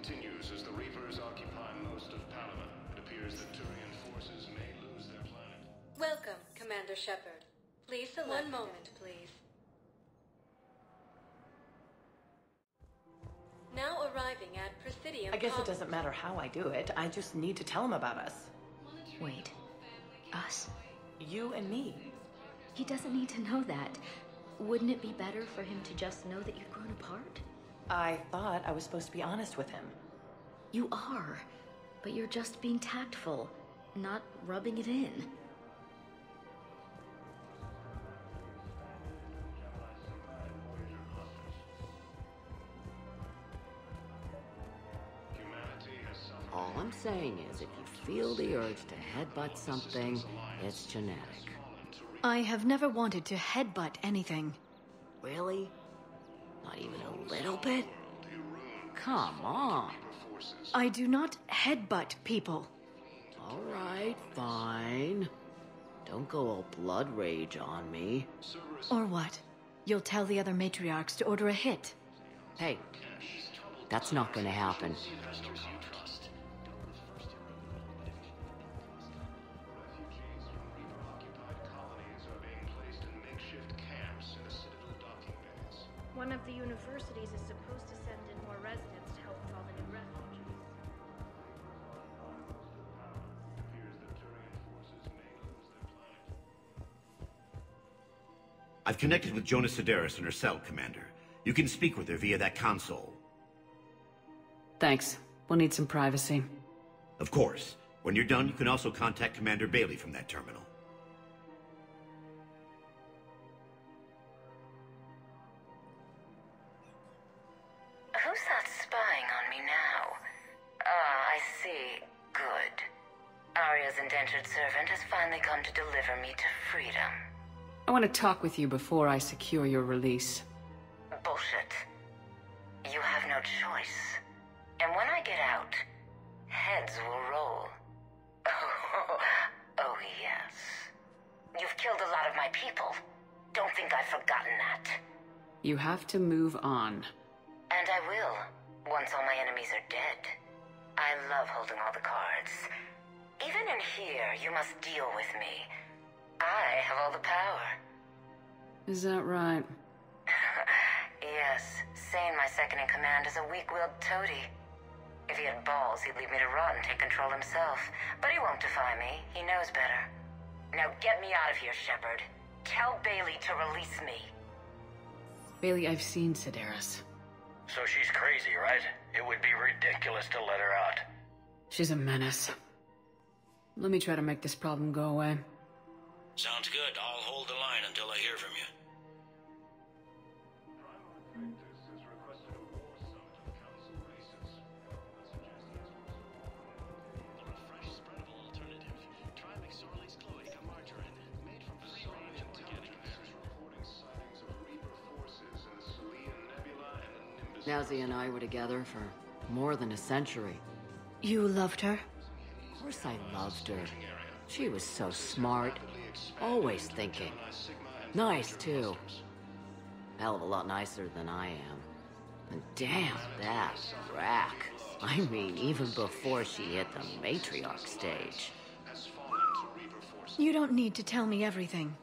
continues as the Reapers occupy most of Panama. It appears that Turian forces may lose their planet. Welcome, Commander Shepard. Please select. One moment, please. Now arriving at Presidium. I guess it doesn't matter how I do it. I just need to tell him about us. Wait. Us? You and me. He doesn't need to know that. Wouldn't it be better for him to just know that you've grown apart? I thought I was supposed to be honest with him. You are, but you're just being tactful, not rubbing it in. All I'm saying is, if you feel the urge to headbutt something, it's genetic. I have never wanted to headbutt anything. Really? Not even a little bit? Come on. I do not headbutt people. All right, fine. Don't go all blood rage on me. Or what? You'll tell the other matriarchs to order a hit. Hey, that's not gonna happen. One of the universities is supposed to send in more residents to help with all the new refugees. I've connected with Jonas Sedaris in her cell, Commander. You can speak with her via that console. Thanks. We'll need some privacy. Of course. When you're done, you can also contact Commander Bailey from that terminal. Who's that spying on me now? Ah, I see. Good. Arya's indentured servant has finally come to deliver me to freedom. I want to talk with you before I secure your release. Bullshit. You have no choice. And when I get out, heads will roll. Oh, yes. You've killed a lot of my people. Don't think I've forgotten that. You have to move on. And I will, once all my enemies are dead. I love holding all the cards. Even in here, you must deal with me. I have all the power. Is that right? Yes, Sane, my second-in-command, is a weak-willed toady. If he had balls, he'd leave me to rot and take control himself. But he won't defy me. He knows better. Now get me out of here, Shepard. Tell Bailey to release me. Bailey, I've seen Sedaris. So she's crazy, right? It would be ridiculous to let her out. She's a menace. Let me try to make this problem go away. Sounds good. I'll hold the line until I hear from you. Nazi and I were together for more than a century. You loved her? Of course I loved her. She was so smart. Always thinking. Nice, too. Hell of a lot nicer than I am. And damn, that rack. I mean, even before she hit the matriarch stage. You don't need to tell me everything.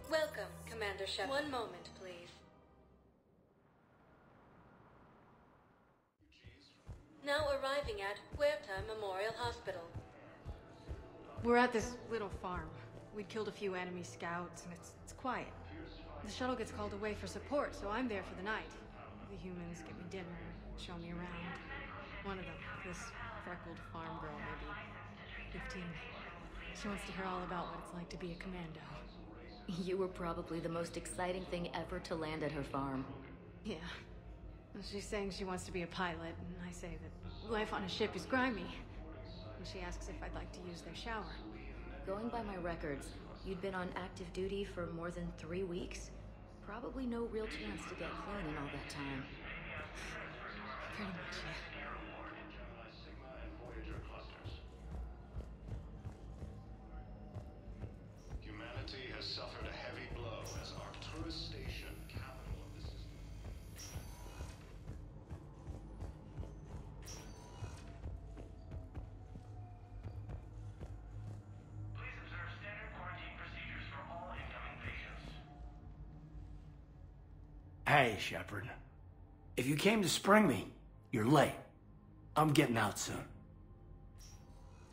Welcome, Commander Shepard. One moment, please. Now arriving at Huerta Memorial Hospital. We're at this little farm. We'd killed a few enemy scouts, and it's quiet. The shuttle gets called away for support, so I'm there for the night. The humans give me dinner, show me around. One of them, this freckled farm girl, maybe 15. She wants to hear all about what it's like to be a commando. You were probably the most exciting thing ever to land at her farm. Yeah. Well, she's saying she wants to be a pilot, and I say that life on a ship is grimy. And she asks if I'd like to use their shower. Going by my records, you'd been on active duty for more than 3 weeks. Probably no real chance to get clean in all that time. Pretty much, yeah. Humanity has suffered a heavy blow as Arcturus Station, capital of the system. Please observe standard quarantine procedures for all incoming patients. Hey, Shepard. If you came to spring me, you're late. I'm getting out soon.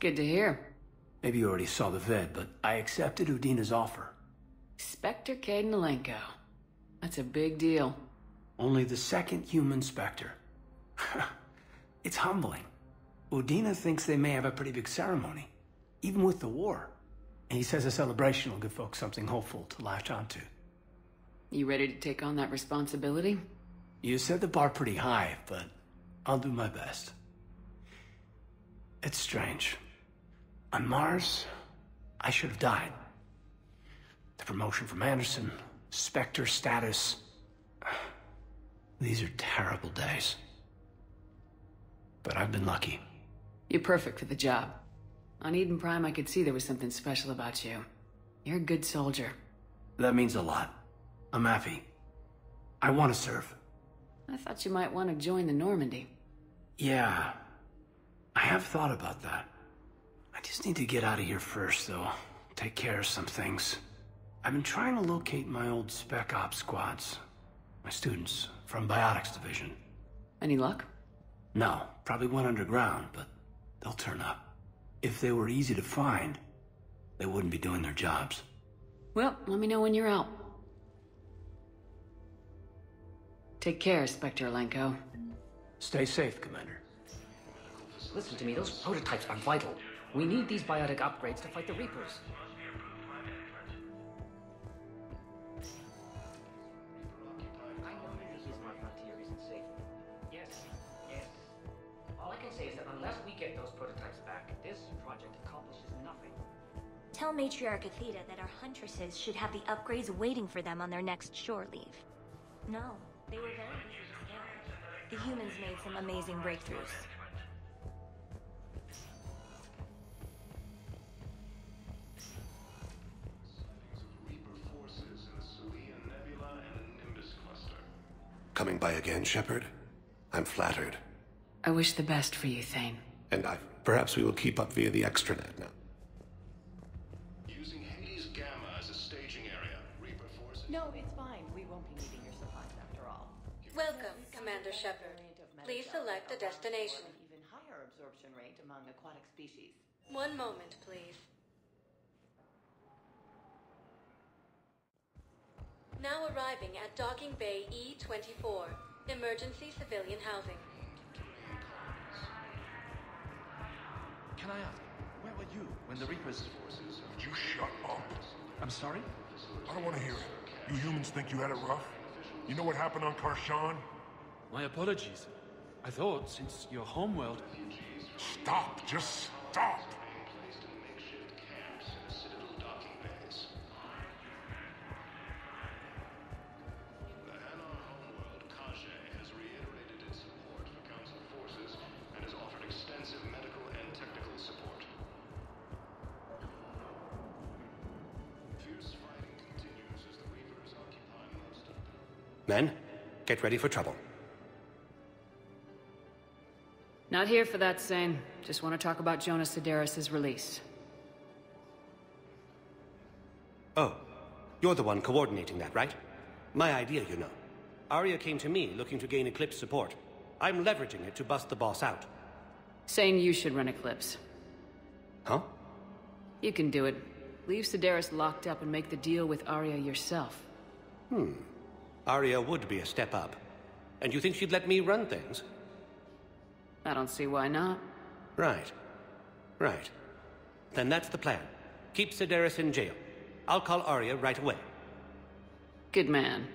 Good to hear. Maybe you already saw the vid, but I accepted Udina's offer. Spectre Cadenalenko. That's a big deal. Only the second human Spectre. It's humbling. Udina thinks they may have a pretty big ceremony, even with the war. And he says a celebration will give folks something hopeful to latch onto. You ready to take on that responsibility? You set the bar pretty high, but I'll do my best. It's strange. On Mars, I should have died. The promotion from Anderson, Spectre status. These are terrible days. But I've been lucky. You're perfect for the job. On Eden Prime, I could see there was something special about you. You're a good soldier. That means a lot. I'm happy. I want to serve. I thought you might want to join the Normandy. Yeah. I have thought about that. I just need to get out of here first, though. Take care of some things. I've been trying to locate my old Spec Ops squads. My students from Biotics Division. Any luck? No, probably went underground, but they'll turn up. If they were easy to find, they wouldn't be doing their jobs. Well, let me know when you're out. Take care, Spectre Lenko. Stay safe, Commander. Listen to me, those prototypes are vital. We need these biotic upgrades to fight the Reapers. I know that the smart frontier isn't safe. Yes. All I can say is that unless we get those prototypes back, this project accomplishes nothing. Tell Matriarch Athena that our huntresses should have the upgrades waiting for them on their next shore leave. No, they were very busy scaling. The humans made some amazing breakthroughs. Coming by again, Shepard? I'm flattered. I wish the best for you, Thane. And perhaps we will keep up via the extranet now. Using Hades Gamma as a staging area, Reaper forces... No, it's fine. We won't be needing your supplies after all. Welcome, Commander Shepard. Please select a destination. Even higher absorption rate among aquatic species. One moment, please. Now arriving at Docking Bay E-24, emergency civilian housing. Can I ask, where were you when the Reapers... Would you shut up? I'm sorry? I don't want to hear it. You humans think you had it rough? You know what happened on Karshan? My apologies. I thought, since your homeworld... Stop! Just stop! Men, get ready for trouble. Not here for that, Sane. Just want to talk about Jonas Sedaris' release. Oh, you're the one coordinating that, right? My idea, you know. Arya came to me looking to gain Eclipse support. I'm leveraging it to bust the boss out. Sane, you should run Eclipse. Huh? You can do it. Leave Sedaris locked up and make the deal with Arya yourself. Arya would be a step up. And you think she'd let me run things? I don't see why not. Right. Then that's the plan. Keep Sedaris in jail. I'll call Arya right away. Good man.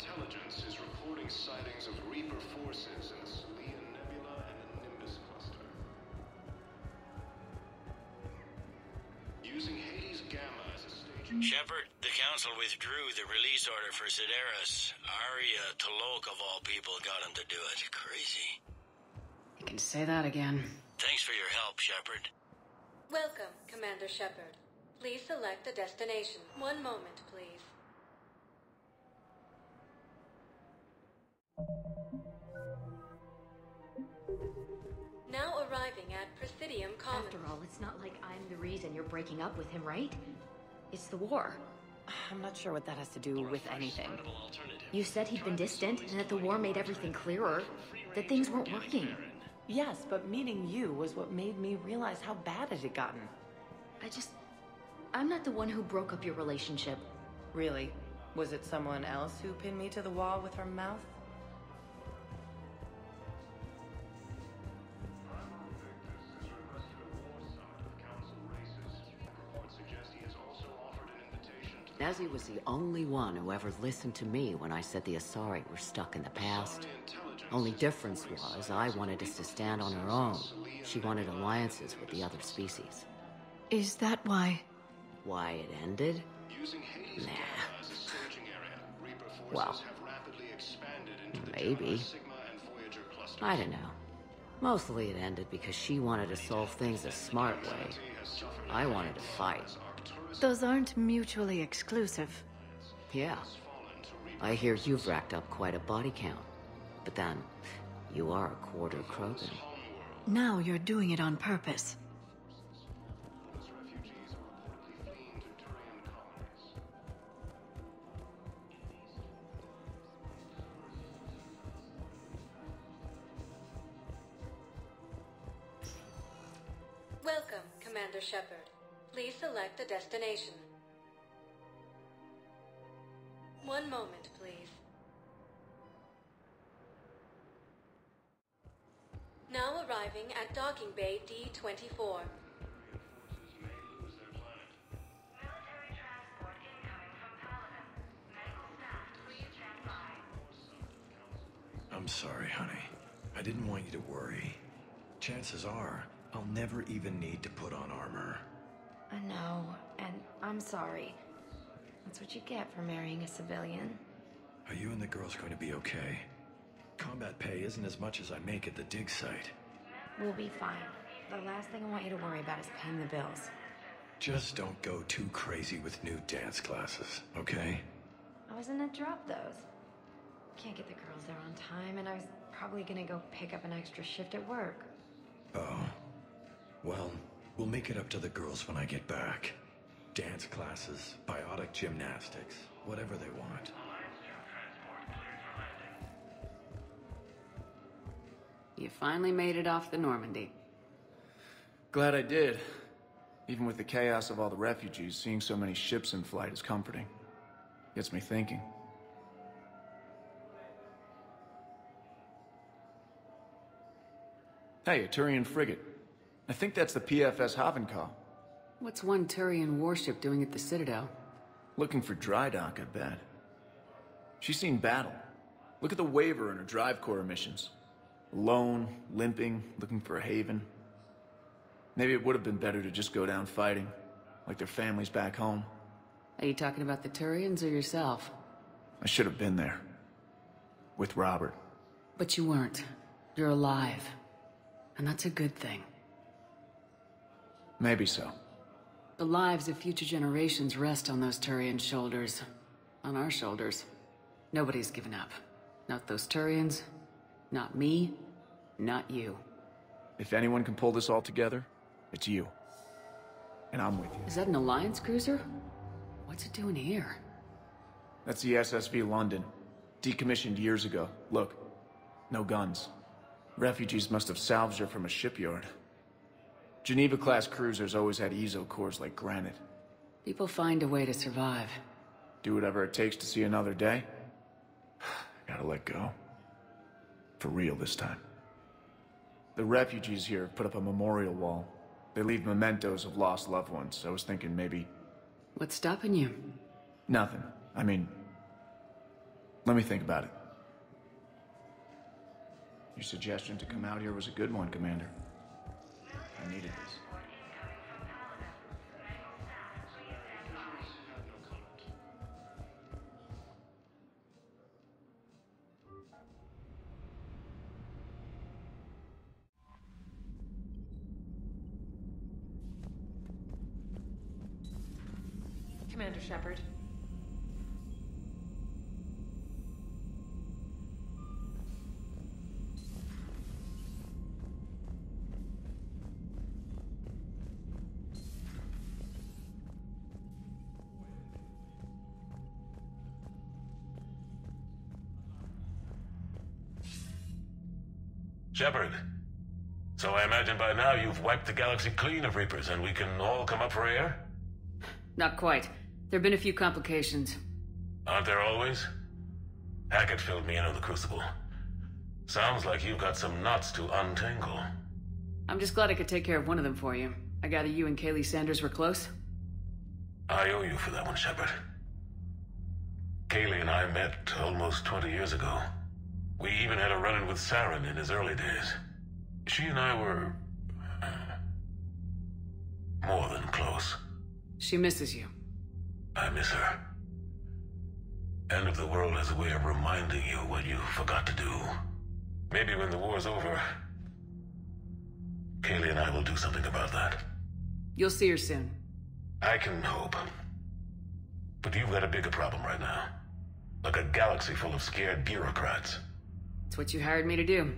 Intelligence is reporting sightings of Reaper forces in the Selian Nebula and the Nimbus cluster. Using Hades Gamma as a staging... Shepard, the Council withdrew the release order for Sedaris. Arya Talok, of all people, got him to do it. Crazy. You can say that again. Thanks for your help, Shepard. Welcome, Commander Shepard. Please select a destination. One moment, please. Now arriving at Presidium Commons. After all, it's not like I'm the reason you're breaking up with him, right? It's the war. I'm not sure what that has to do with anything. You said he'd been distant, and that the war made everything clearer. That things weren't working. Yes, but meeting you was what made me realize how bad it had gotten. I'm not the one who broke up your relationship. Really? Was it someone else who pinned me to the wall with her mouth? Nezzy was the only one who ever listened to me when I said the Asari were stuck in the past. Only difference was I wanted us to stand on our own. She wanted alliances with the other species. Is that why? Why it ended? Nah. Well, maybe. I don't know. Mostly it ended because she wanted to solve things a smart way. I wanted to fight. Those aren't mutually exclusive. Yeah. I hear you've racked up quite a body count. But then, you are a quarter Krogan. Now you're doing it on purpose. Welcome, Commander Shepard. Please select a destination. One moment, please. Now arriving at Docking Bay D-24. I'm sorry, honey. I didn't want you to worry. Chances are, I'll never even need to put on armor. I know, and I'm sorry. That's what you get for marrying a civilian. Are you and the girls going to be okay? Combat pay isn't as much as I make at the dig site. We'll be fine. The last thing I want you to worry about is paying the bills. Just don't go too crazy with new dance classes, okay? I was gonna drop those. Can't get the girls there on time, and I was probably gonna go pick up an extra shift at work. Oh. Well, we'll make it up to the girls when I get back. Dance classes, biotic gymnastics, whatever they want. You finally made it off the Normandy. Glad I did. Even with the chaos of all the refugees, seeing so many ships in flight is comforting. Gets me thinking. Hey, a Turian frigate. I think that's the PFS Havenkaw. What's one Turian warship doing at the Citadel? Looking for dry dock, I bet. She's seen battle. Look at the waiver in her drive core emissions. Alone, limping, looking for a haven. Maybe it would have been better to just go down fighting, like their families back home. Are you talking about the Turians or yourself? I should have been there. With Robert. But you weren't. You're alive. And that's a good thing. Maybe so. The lives of future generations rest on those Turian shoulders. On our shoulders. Nobody's given up. Not those Turians. Not me. Not you. If anyone can pull this all together, it's you. And I'm with you. Is that an Alliance cruiser? What's it doing here? That's the SSV London. Decommissioned years ago. Look. No guns. Refugees must have salvaged her from a shipyard. Geneva-class cruisers always had eezo cores like granite. People find a way to survive. Do whatever it takes to see another day. Gotta let go. For real this time. The refugees here have put up a memorial wall. They leave mementos of lost loved ones. I was thinking maybe... What's stopping you? Nothing. I mean... Let me think about it. Your suggestion to come out here was a good one, Commander. I needed this. Commander Shepard. Shepard. So I imagine by now you've wiped the galaxy clean of Reapers and we can all come up for air? Not quite. There've been a few complications. Aren't there always? Hackett filled me in on the Crucible. Sounds like you've got some knots to untangle. I'm just glad I could take care of one of them for you. I gather you and Kaylee Sanders were close? I owe you for that one, Shepard. Kaylee and I met almost 20 years ago. We even had a run-in with Saren in his early days. She and I were... more than close. She misses you. I miss her. End of the world has a way of reminding you what you forgot to do. Maybe when the war's over, Kaylee and I will do something about that. You'll see her soon. I can hope. But you've got a bigger problem right now. Like a galaxy full of scared bureaucrats. It's what you hired me to do.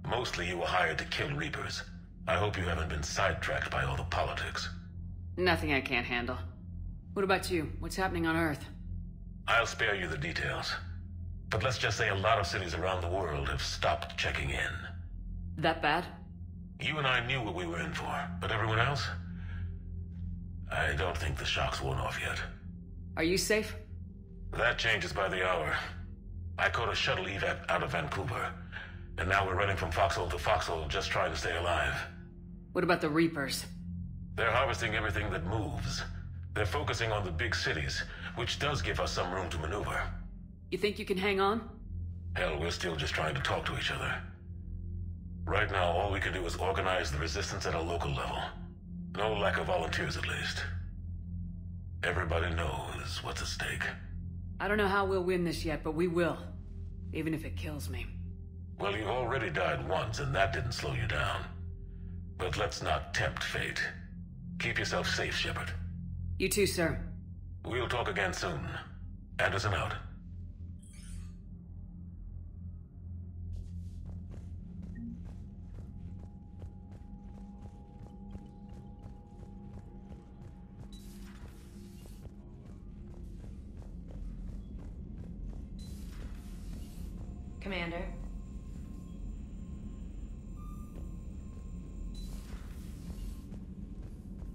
Mostly you were hired to kill Reapers. I hope you haven't been sidetracked by all the politics. Nothing I can't handle. What about you? What's happening on Earth? I'll spare you the details. But let's just say a lot of cities around the world have stopped checking in. That bad? You and I knew what we were in for, but everyone else? I don't think the shock's worn off yet. Are you safe? That changes by the hour. I caught a shuttle evac out of Vancouver, and now we're running from foxhole to foxhole just trying to stay alive. What about the Reapers? They're harvesting everything that moves. They're focusing on the big cities, which does give us some room to maneuver. You think you can hang on? Hell, we're still just trying to talk to each other. Right now, all we can do is organize the resistance at a local level. No lack of volunteers, at least. Everybody knows what's at stake. I don't know how we'll win this yet, but we will. Even if it kills me. Well, you already died once, and that didn't slow you down. But let's not tempt fate. Keep yourself safe, Shepard. You too, sir. We'll talk again soon. Anderson out. Commander.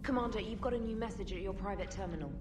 Commander, you've got a new message at your private terminal.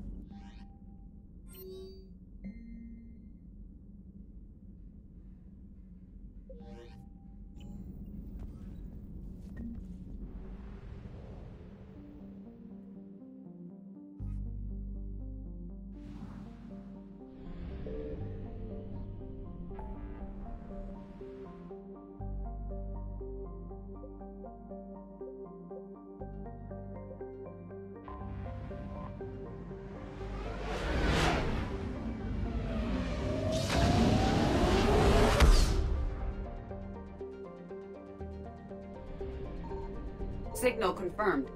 Signal confirmed.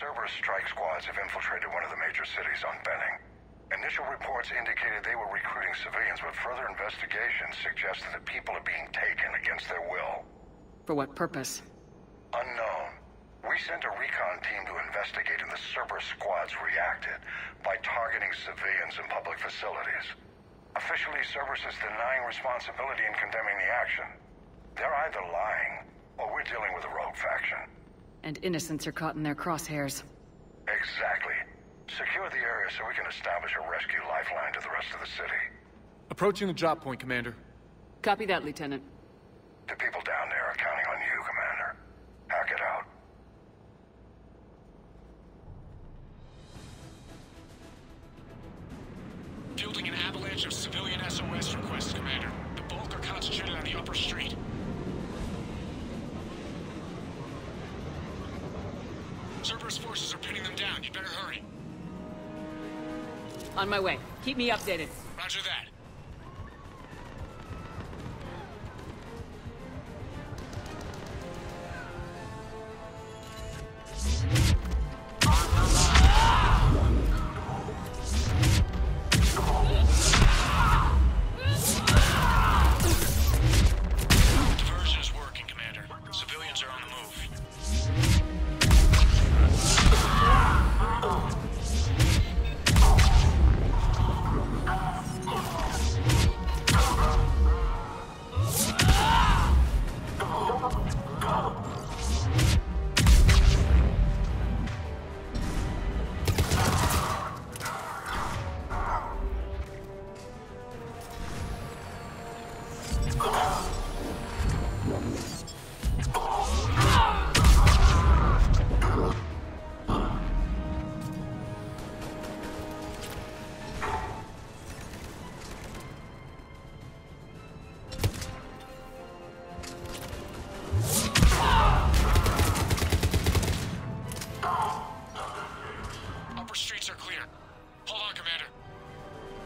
Cerberus strike squads have infiltrated one of the major cities on Benning. Initial reports indicated they were recruiting civilians, but further investigations suggested that people are being taken against their will. For what purpose? Unknown. We sent a recon team to investigate, and the Cerberus squads reacted by targeting civilians in public facilities. Officially, Cerberus is denying responsibility and condemning the action. They're either lying, or we're dealing with a rogue faction. And innocents are caught in their crosshairs. Exactly. Secure the area so we can establish a rescue lifeline to the rest of the city. Approaching the drop point, Commander. Copy that, Lieutenant. The people down there are counting on you, Commander. Hack it out. Fielding an avalanche of civilian SOS requests, Commander. The bulk are concentrated on the upper street. Cerberus forces are pinning them down. You'd better hurry. On my way. Keep me updated. Roger that. Diversion is working, Commander. Civilians are on the move.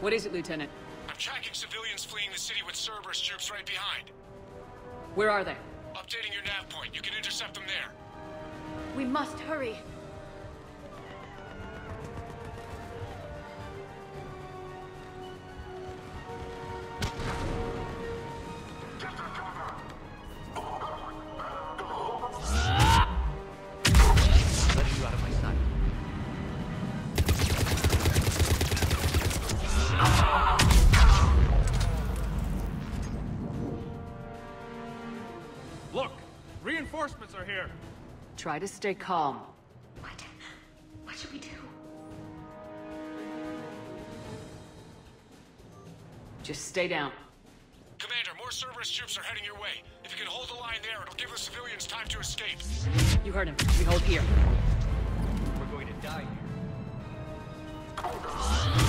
What is it, Lieutenant? I'm tracking civilians fleeing the city with Cerberus troops right behind. Where are they? Updating your nav point. You can intercept them there. We must hurry. Letting you out of my sight. Look! Reinforcements are here! Try to stay calm. What should we do? Just stay down. Commander, more Cerberus troops are heading your way. If you can hold the line there, it'll give the civilians time to escape. You heard him. We hold here. We're going to die here.